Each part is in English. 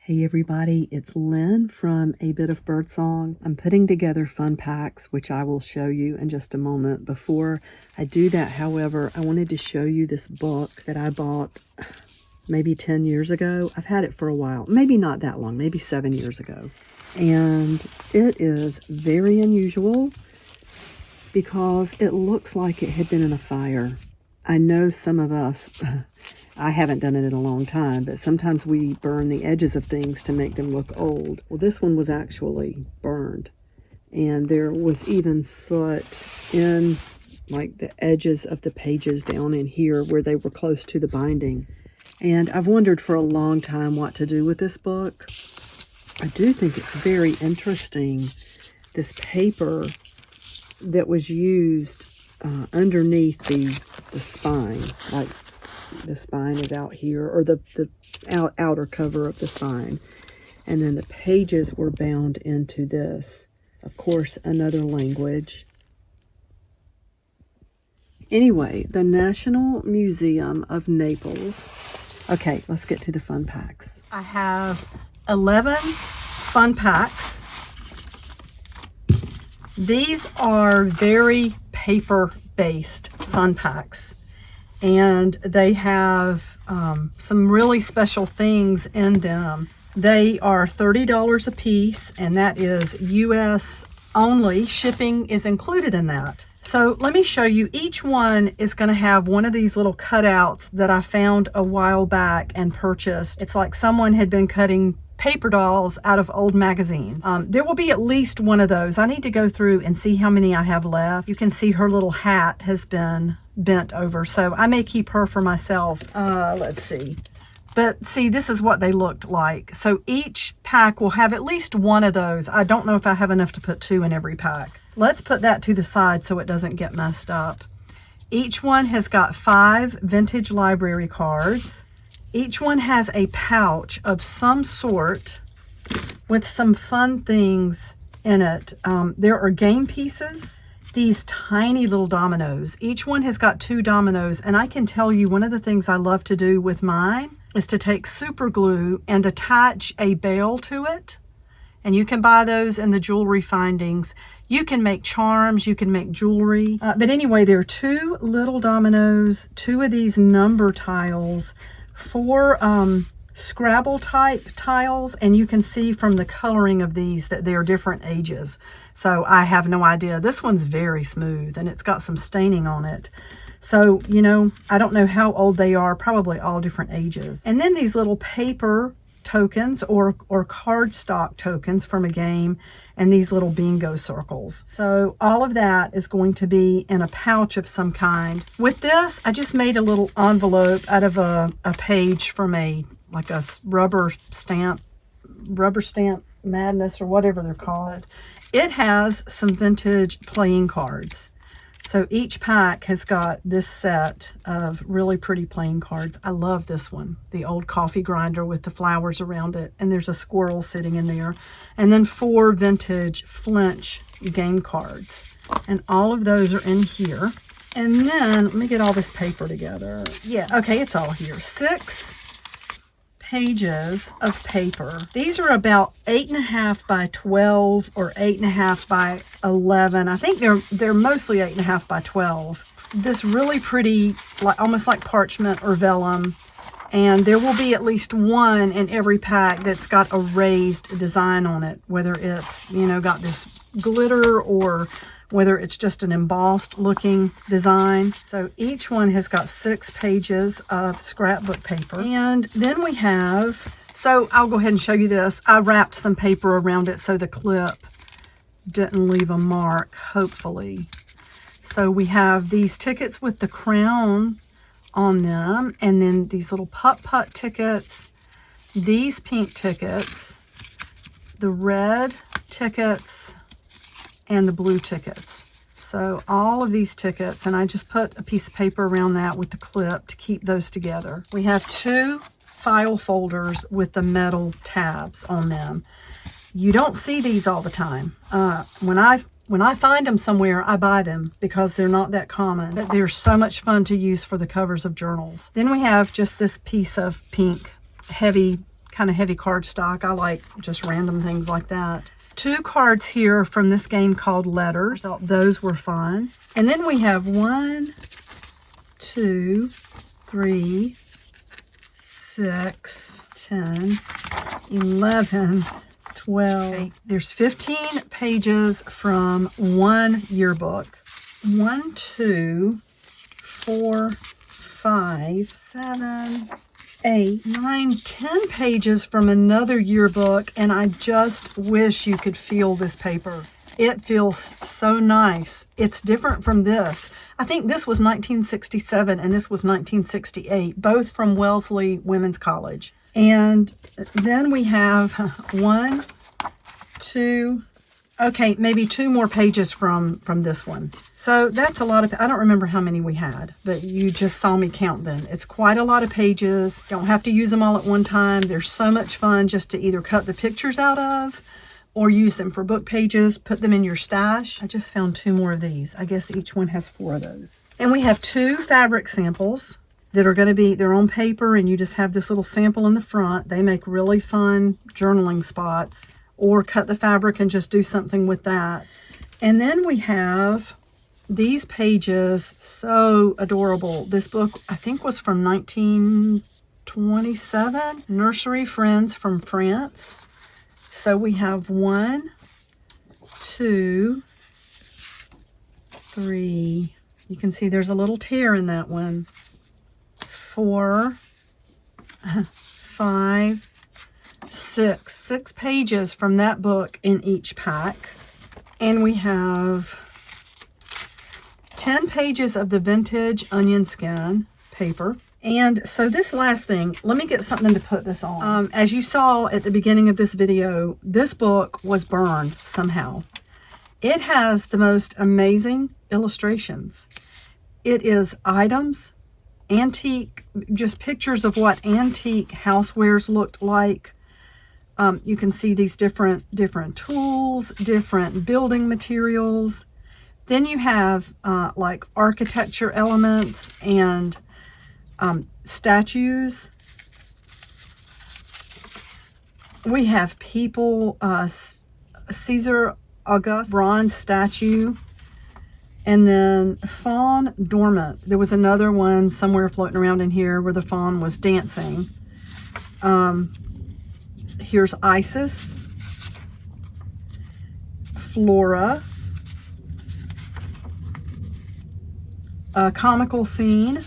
Hey everybody, it's Lynn from A Bit of Birdsong. I'm putting together fun packs, which I will show you in just a moment. Before I do that, however, I wanted to show you this book that I bought maybe 10 years ago. I've had it for a while, maybe not that long, maybe 7 years ago. And it is very unusual because it looks like it had been in a fire. I know some of us, I haven't done it in a long time, but sometimes we burn the edges of things to make them look old. Well, this one was actually burned, and there was even soot in like the edges of the pages down in here where they were close to the binding. And I've wondered for a long time what to do with this book. I do think it's very interesting, this paper that was used underneath the spine, like the spine is out here, or the outer cover of the spine, and then the pages were bound into this, of course, another language. Anyway, the National Museum of Naples. Okay, let's get to the fun packs. I have 11 fun packs. These are very paper-based fun packs, and they have some really special things in them. They are $30 a piece, and that is US only. Shipping is included in that. So let me show you. Each one is going to have one of these little cutouts that I found a while back and purchased. It's like someone had been cutting paper dolls out of old magazines. There will be at least one of those. I need to go through and see how many I have left. You can see her little hat has been bent over, so I may keep her for myself. Let's see. But see, this is what they looked like. So each pack will have at least one of those. I don't know if I have enough to put 2 in every pack. Let's put that to the side so it doesn't get messed up. Each one has got 5 vintage library cards. Each one has a pouch of some sort with some fun things in it. There are game pieces, these tiny little dominoes. Each one has got 2 dominoes, and I can tell you one of the things I love to do with mine is to take super glue and attach a bell to it. And you can buy those in the jewelry findings. You can make charms, you can make jewelry. But anyway, there are 2 little dominoes, 2 of these number tiles, 4 Scrabble type tiles, and you can see from the coloring of these that they're different ages. So I have no idea. This one's very smooth and it's got some staining on it. So, you know, I don't know how old they are, probably all different ages. And then these little paper tokens or cardstock tokens from a game, and these little bingo circles. So all of that is going to be in a pouch of some kind. With this, I just made a little envelope out of a page from like a rubber stamp madness, or whatever they're called. It has some vintage playing cards. So each pack has got this set of really pretty playing cards. I love this one, the old coffee grinder with the flowers around it, and there's a squirrel sitting in there. And then 4 vintage flinch game cards. And all of those are in here. And then, let me get all this paper together. Yeah, okay, it's all here. 6 pages of paper. These are about 8.5 by 12 or 8.5 by 11. I think they're mostly 8.5 by 12. This really pretty, like almost like parchment or vellum, and there will be at least one in every pack that's got a raised design on it, whether it's, you know, got this glitter or whether it's just an embossed looking design. So each one has got 6 pages of scrapbook paper. And then we have, so I'll go ahead and show you this. I wrapped some paper around it so the clip didn't leave a mark, hopefully. So we have these tickets with the crown on them, and then these little putt-putt tickets, these pink tickets, the red tickets, and the blue tickets. So all of these tickets, and I just put a piece of paper around that with the clip to keep those together. We have 2 file folders with the metal tabs on them. You don't see these all the time. When I find them somewhere, I buy them because they're not that common, but they're so much fun to use for the covers of journals. Then we have just this piece of pink, heavy kind of heavy cardstock. I like just random things like that. 2 cards here from this game called Letters. I thought those were fun. And then we have 1, 2, 3, 6, 10, 11, 12. Okay. There's 15 pages from one yearbook. 1, 2, 4, 5, 7, 8, 9, 10 pages from another yearbook, and I just wish you could feel this paper. It feels so nice. It's different from this. I think this was 1967 and this was 1968, both from Wellesley Women's College. And then we have 1, 2, okay, maybe 2 more pages from this one. So that's a lot of, I don't remember how many we had, but you just saw me count them. It's quite a lot of pages. Don't have to use them all at one time. They're so much fun just to either cut the pictures out of or use them for book pages, put them in your stash. I just found 2 more of these. I guess each one has 4 of those. And we have 2 fabric samples that are going to be, they're on paper, and you just have this little sample in the front. They make really fun journaling spots, or cut the fabric and just do something with that. And then we have these pages, so adorable. This book, I think, was from 1927, Nursery Friends from France. So we have 1, 2, 3. You can see there's a little tear in that one. 4, 5, 6 pages from that book in each pack. And we have 10 pages of the vintage onionskin paper. And so this last thing, let me get something to put this on. As you saw at the beginning of this video, this book was burned somehow. It has the most amazing illustrations. It is items, antique, just pictures of what antique housewares looked like. You can see these different tools, different building materials. Then you have like architecture elements and statues. We have people, Caesar August bronze statue, and then fawn dormant. There was another one somewhere floating around in here where the fawn was dancing. Here's Isis, Flora, a comical scene.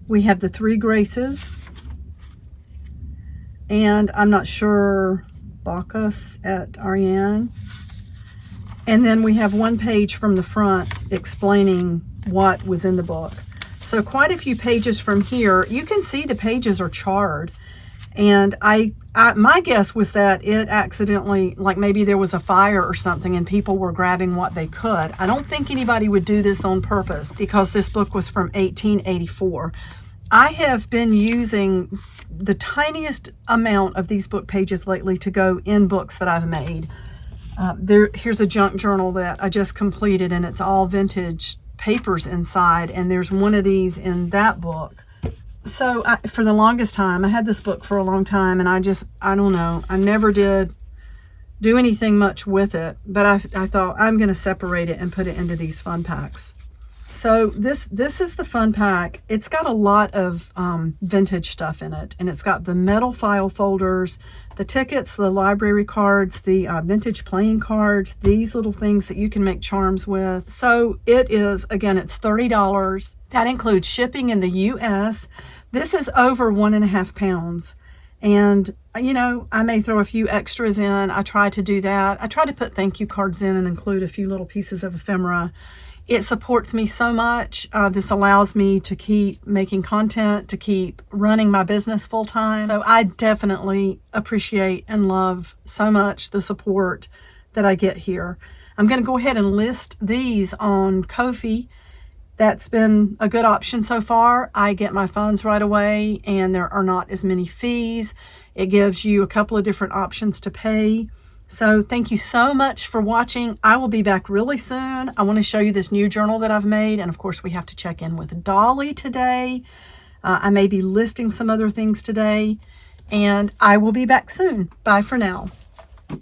We have the 3 Graces, and I'm not sure, Bacchus at Ariane. And then we have 1 page from the front explaining what was in the book. So quite a few pages from here. You can see the pages are charred. And my guess was that it accidentally, like maybe there was a fire or something and people were grabbing what they could. I don't think anybody would do this on purpose because this book was from 1884. I have been using the tiniest amount of these book pages lately to go in books that I've made. Here's a junk journal that I just completed, and it's all vintage papers inside, and there's one of these in that book. So for the longest time, I had this book for a long time, and I don't know, I never did do anything much with it, but I thought I'm going to separate it and put it into these fun packs. So this is the fun pack. It's got a lot of vintage stuff in it, and it's got the metal file folders, the tickets, the library cards, the vintage playing cards, these little things that you can make charms with. So it is, again, it's $30. That includes shipping in the US. This is over 1.5 pounds. And, you know, I may throw a few extras in. I try to do that. I try to put thank you cards in and include a few little pieces of ephemera. It supports me so much. This allows me to keep making content, to keep running my business full time. So I definitely appreciate and love so much the support that I get here. I'm going to go ahead and list these on Ko-fi. That's been a good option so far. I get my funds right away, and there are not as many fees. It gives you a couple of different options to pay. So thank you so much for watching. I will be back really soon. I want to show you this new journal that I've made. And of course, we have to check in with Dolly today. I may be listing some other things today. and I will be back soon. Bye for now.